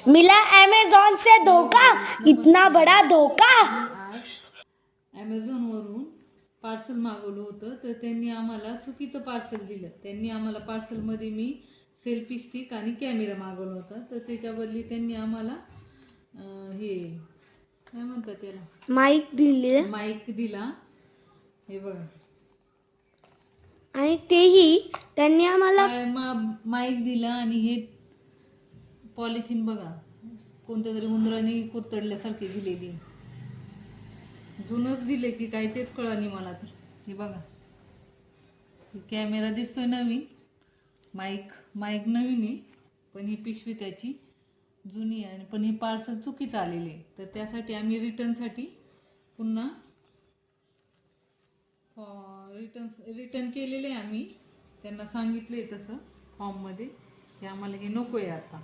मिला अमेज़न से धोखा, इतना बड़ा धोखा। ॲमेझॉनवरून पार्सल मागवलं होतं तर त्यांनी आम्हाला चुकीचं पार्सल दिलं. त्यांनी आम्हाला पार्सलमध्ये मी सेल्फी स्टिक आणि कॅमेरा मागवला होता, तर त्याच्या बदली त्यांनी आम्हाला हे काय म्हणतात त्याला, माईक दिला. हे बघा, आणि तेही त्यांनी आम्हाला माईक दिला आणि हे पॉलिथिन बघा, कोणत्या तरी उंदराने कुरतडल्यासारखी दिलेली. जुनच दिले की काय तेच कळलं नाही मला तर. हे बघा, कॅमेरा दिसतोय नवीन, माईक नवीन आहे, पण ही पिशवी त्याची जुनी आहे. पण हे पार्सल चुकीचं आलेले आहे, तर त्यासाठी आम्ही रिटर्नसाठी पुन्हा रिटर्न केलेले आहे. आम्ही त्यांना सांगितले तसं फॉर्ममध्ये की आम्हाला हे नको आहे आता.